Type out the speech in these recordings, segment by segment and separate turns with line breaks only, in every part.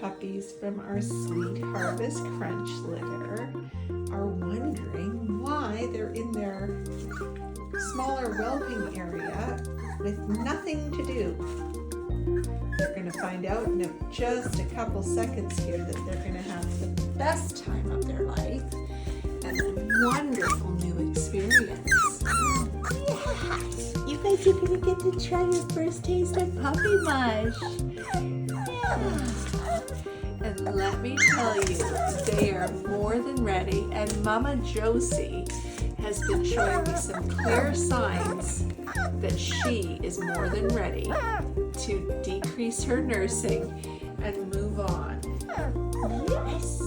puppies from our Sweet Harvest Crunch litter are wondering why they're in their smaller whelping area with nothing to do. They're going to find out in just a couple seconds here that they're going to have the best time of their life and a wonderful new experience.
Yes! You guys are going to get to try your first taste of puppy mush.
And let me tell you, they are more than ready, and Mama Josie has been showing me some clear signs that she is more than ready to decrease her nursing and move on.
Yes!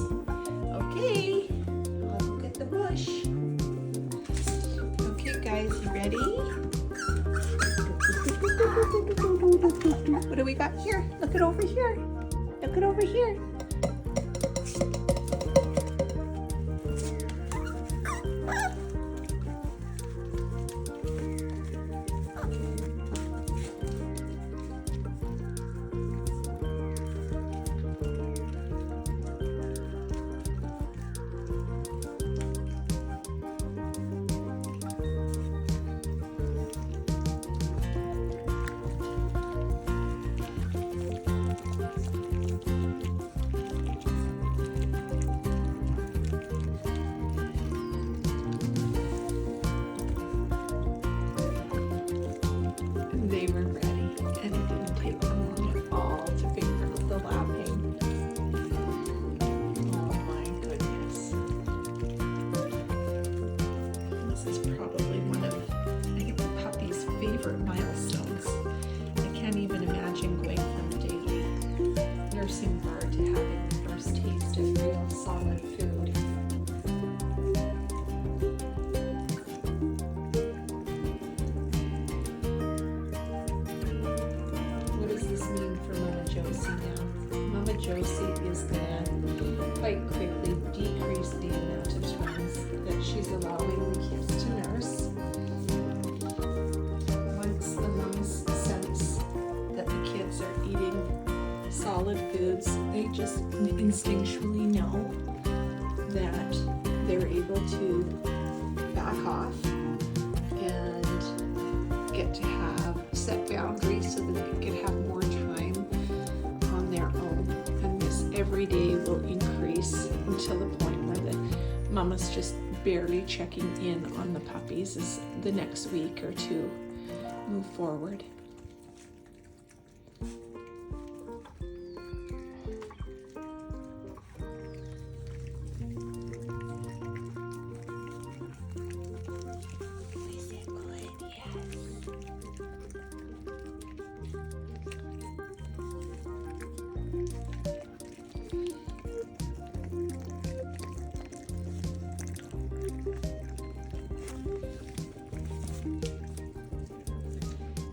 Okay, I'll go get the bush. Okay guys, you ready? What do we got here? Look it over here. Look it over here. They were ready, and it didn't take them long at all to figure out the lapping. Oh my goodness. This is probably one of, I think, the puppy's favorite milestones. I can't even imagine going from a daily nursing bird to having the first taste of real solid food. Mama Josie is going to quite quickly decrease the amount of times that she's allowing the kids to nurse. Once the moms sense that the kids are eating solid foods, they just instinctually know that they're able to back off and get to have set boundaries so that they can have more time on their own. And this every day will increase until the point where the mama's just barely checking in on the puppies as the next week or two move forward.
Is it good? Yes.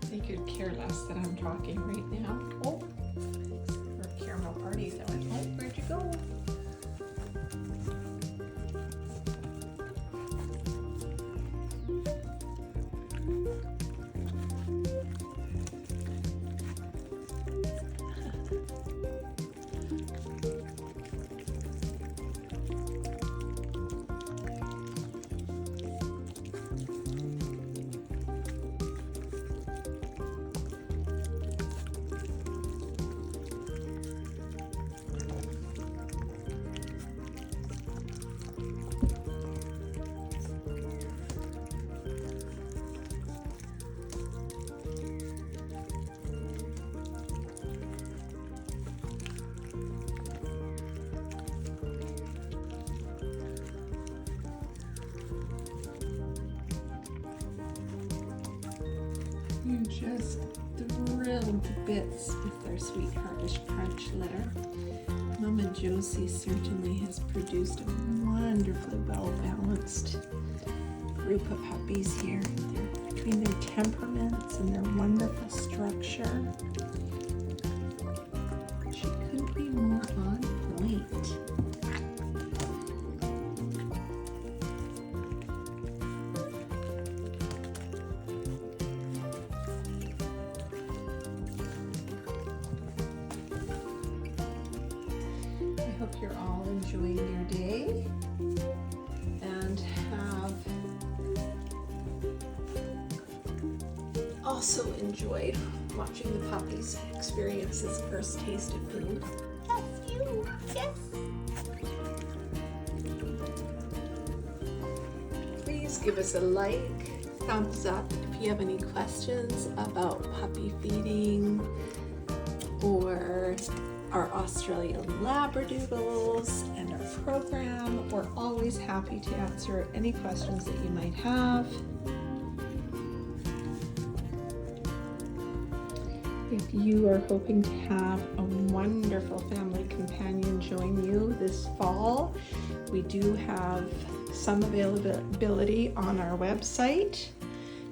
They could care less that I'm talking right now. Oh, for caramel parties, I went, oh, where'd you go? You're just thrilled to bits with their Sweet Harvest Crunch litter. Mama Josie certainly has produced a wonderfully well-balanced group of puppies here. Between their temperaments and their wonderful structure, she couldn't be more on point. hope you're all enjoying your day and have also enjoyed watching the puppies experience this first taste of food.
That's you. Yes.
Please give us a like, thumbs up if you have any questions about puppy feeding or our Australian Labradoodles and our program. We're always happy to answer any questions that you might have. If you are hoping to have a wonderful family companion join you this fall, we do have some availability on our website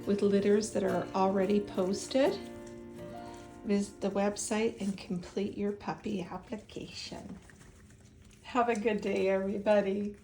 with litters that are already posted. Visit the website and complete your puppy application. Have a good day, everybody.